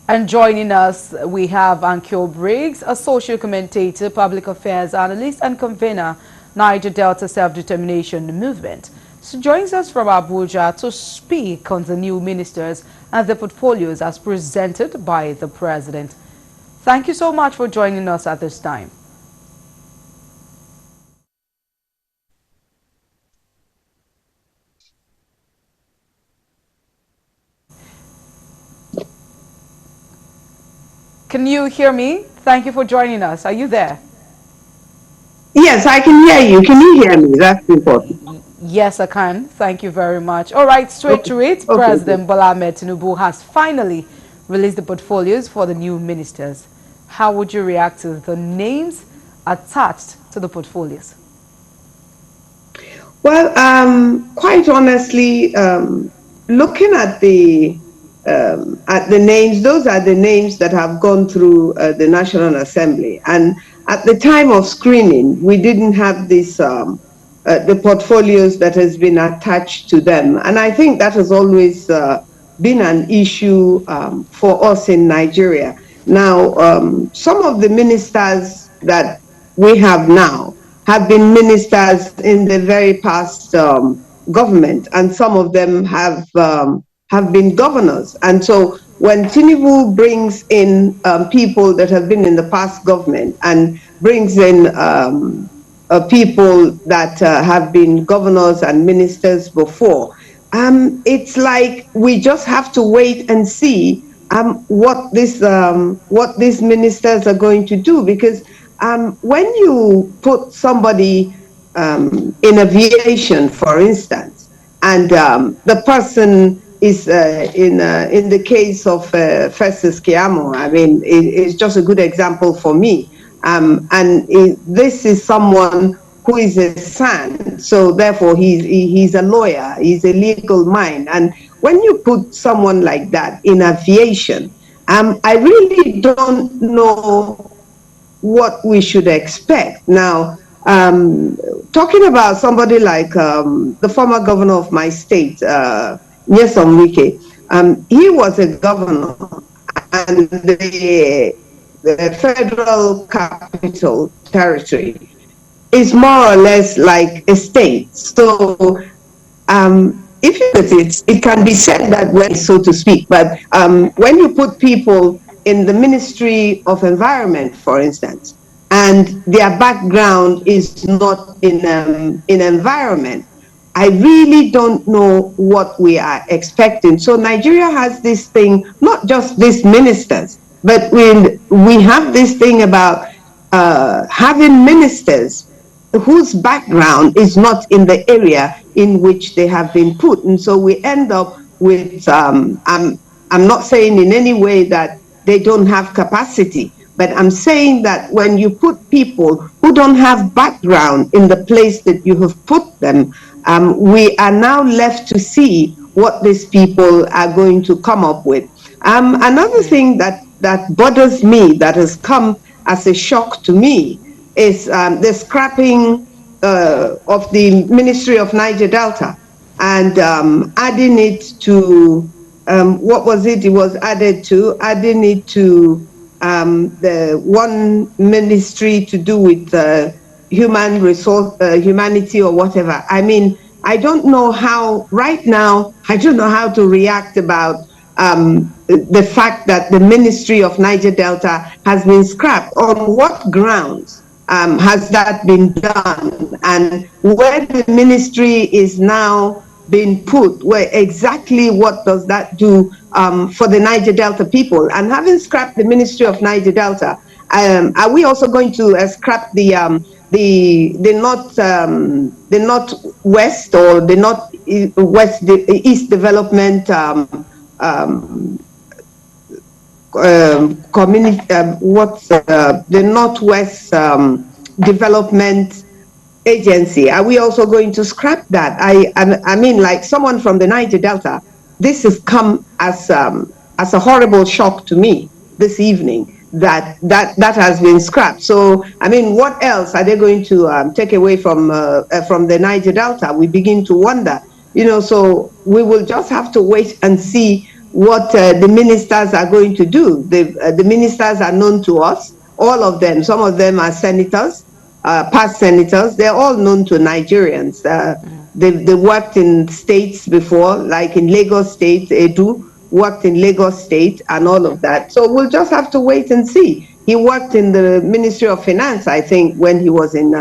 And joining us, we have Annkio Briggs, a social commentator, public affairs analyst, and convener, Niger Delta Self-Determination Movement. She joins us from Abuja to speak on the new ministers and the portfolios as presented by the president. Thank you so much for joining us at this time. Can you hear me? Thank you for joining us. Are you there? Yes, I can hear you. Can you hear me? That's important. Yes, I can. Thank you very much. All right, straight Okay. to it. Okay. Good. President Bola Ahmed Tinubu has finally released the portfolios for the new ministers. How would you react to the names attached to the portfolios? Well, quite honestly, looking at the names, those are the names that have gone through the National Assembly. And at the time of screening, we didn't have the portfolios that has been attached to them. And I think that has always been an issue for us in Nigeria. Now, some of the ministers that we have now have been ministers in the very past government, and some of them have been governors. And so when Tinubu brings in people that have been in the past government and brings in people that have been governors and ministers before, it's like we just have to wait and see what these ministers are going to do, because when you put somebody in aviation, for instance, and the person is in the case of Festus Kiamo, I mean, it's just a good example for me. This is someone who is a son, so therefore he's a lawyer, he's a legal mind. And when you put someone like that in aviation, I really don't know what we should expect. Now, talking about somebody like the former governor of my state, Nyesom Wike, he was a governor, and the federal capital territory is more or less like a state. So if you look at it, it can be said that way, so to speak. But when you put people in the Ministry of Environment, for instance, and their background is not in environment, I really don't know what we are expecting. So Nigeria has this thing, not just these ministers, but we have this thing about having ministers whose background is not in the area in which they have been put. And so we end up with, I'm not saying in any way that they don't have capacity, but I'm saying that when you put people who don't have background in the place that you have put them, we are now left to see what these people are going to come up with. Another thing that bothers me, that has come as a shock to me, is the scrapping of the Ministry of Niger Delta and adding it to, what was it? It was added to, adding it to the one ministry to do with human resource, humanity or whatever. I mean, I don't know how, right now, I don't know how to react about the fact that the Ministry of Niger Delta has been scrapped. On what grounds has that been done? And where the ministry is now being put, where exactly what does that do for the Niger Delta people? And having scrapped the Ministry of Niger Delta, are we also going to scrap the northwest, or the northwest, the East Development um, community, what's the Northwest Development Agency? Are we also going to scrap that? I mean, like someone from the Niger Delta, this has come as a horrible shock to me this evening, that has been scrapped. So, I mean, what else are they going to take away from the Niger Delta? We begin to wonder, so we will just have to wait and see what the ministers are going to do. The ministers are known to us, all of them. Some of them are senators, past senators. They're all known to Nigerians. They worked in states before, like in Lagos State, Edu worked in Lagos State and all of that. So we'll just have to wait and see. He worked in the Ministry of Finance, I think, when he was in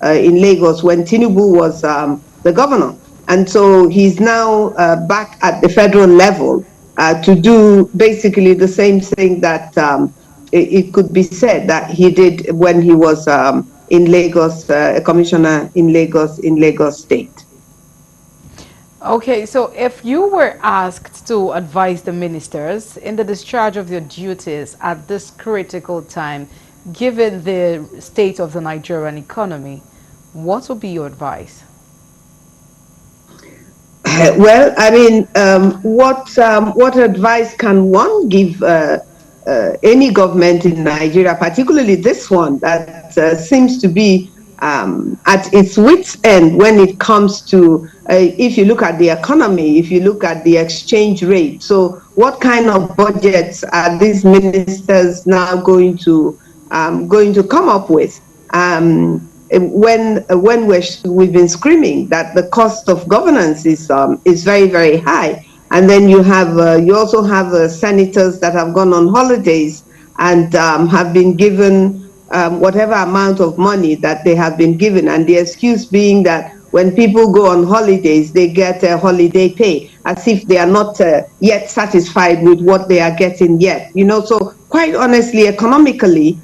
Lagos, when Tinubu was the governor. And so he's now back at the federal level to do basically the same thing that it could be said that he did when he was in Lagos, a commissioner in Lagos State. Okay, so if you were asked to advise the ministers in the discharge of their duties at this critical time, given the state of the Nigerian economy, what would be your advice? Well, I mean, what advice can one give any government in Nigeria, particularly this one that seems to be at its wits' end when it comes to, if you look at the economy, if you look at the exchange rate. So, what kind of budgets are these ministers now going to come up with? When we've been screaming that the cost of governance is very, very high, and then you also have senators that have gone on holidays and have been given whatever amount of money that they have been given, and the excuse being that when people go on holidays, they get a holiday pay, as if they are not yet satisfied with what they are getting yet. So quite honestly, economically,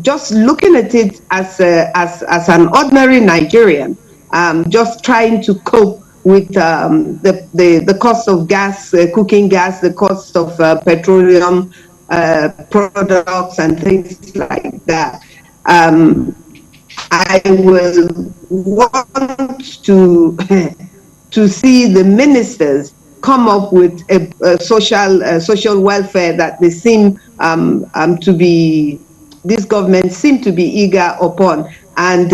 just looking at it as an ordinary Nigerian, just trying to cope with the cost of gas, cooking gas, the cost of petroleum products and things like that. I will want to see the ministers come up with a social welfare that they seem to be, this government seem to be eager upon, and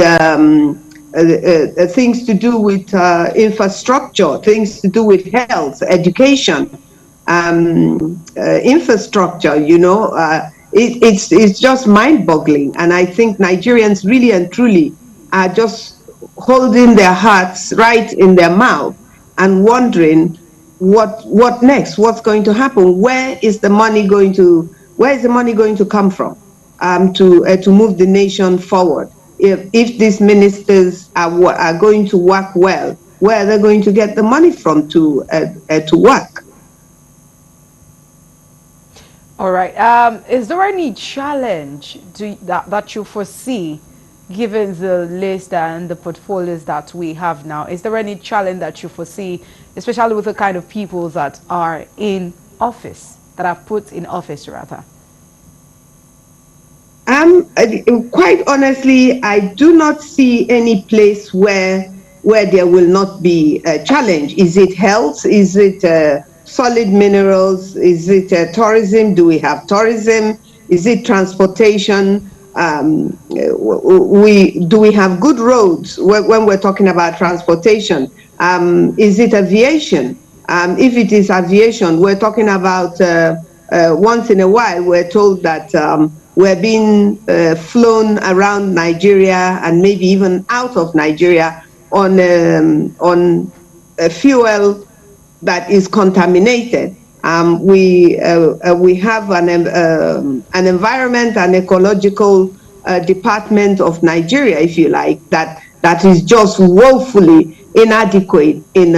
things to do with infrastructure, things to do with health, education, infrastructure. It's just mind-boggling, and I think Nigerians really and truly are just holding their hearts right in their mouth and wondering what next, what's going to happen, where is the money going to come from to move the nation forward. If these ministers are going to work well, where are they going to get the money from to work? All right. Is there any challenge that you foresee, given the list and the portfolios that we have now? Is there any challenge that you foresee, especially with the kind of people that are in office, that are put in office rather? Quite honestly, I do not see any place where there will not be a challenge. Is it health? Is it solid minerals? Is it tourism? Do we have tourism? Is it transportation? Do we have good roads when we're talking about transportation? Is it aviation? If it is aviation, we're talking about once in a while, we're told that we're being flown around Nigeria and maybe even out of Nigeria on fuel that is contaminated. We have an environment and ecological department of Nigeria, if you like, that is just woefully inadequate in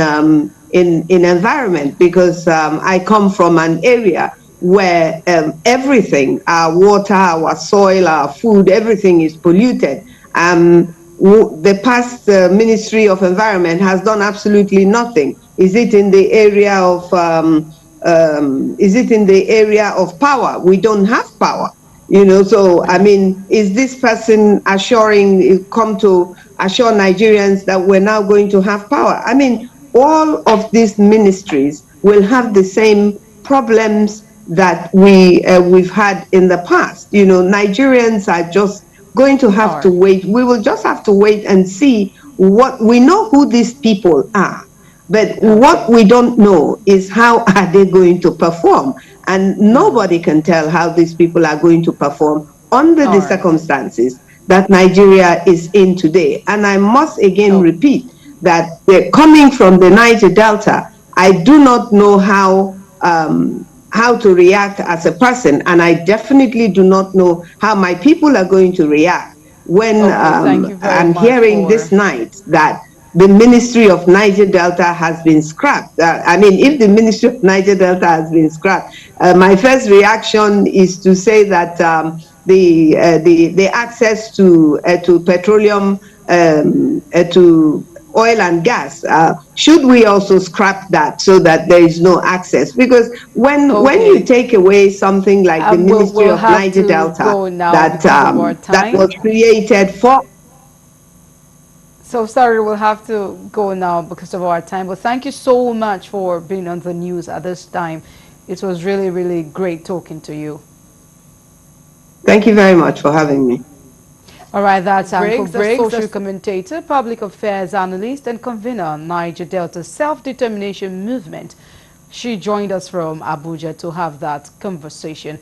environment, because I come from an area where everything, our water, our soil, our food, everything is polluted. The past Ministry of Environment has done absolutely nothing. Is it in the area of power? We don't have power. So I mean, is this person come to assure Nigerians that we're now going to have power? I mean, all of these ministries will have the same problems that we've had in the past. Nigerians are just going to have to wait. We will just have to wait and see what we know who these people are. But what Okay. we don't know is how are they going to perform? And nobody can tell how these people are going to perform under All the right. circumstances that Nigeria is in today. And I must again Oh, repeat that coming from the Niger Delta, I do not know how to react as a person, and I definitely do not know how my people are going to react when okay. Thank you very I'm much hearing for. this night that the Ministry of Niger Delta has been scrapped. I mean, if the Ministry of Niger Delta has been scrapped, my first reaction is to say that the access to petroleum, to oil and gas, should we also scrap that so that there is no access? Because when you Okay. take away something like the Ministry We'll of have Niger to Delta go now that because of our that time. was created for. So sorry, we'll have to go now because of our time. But thank you so much for being on the news at this time. It was really, really great talking to you. Thank you very much for having me. All right, that's Briggs, Annkio a Briggs, a social commentator, public affairs analyst, and convener, Niger Delta Self-Determination Movement. She joined us from Abuja to have that conversation.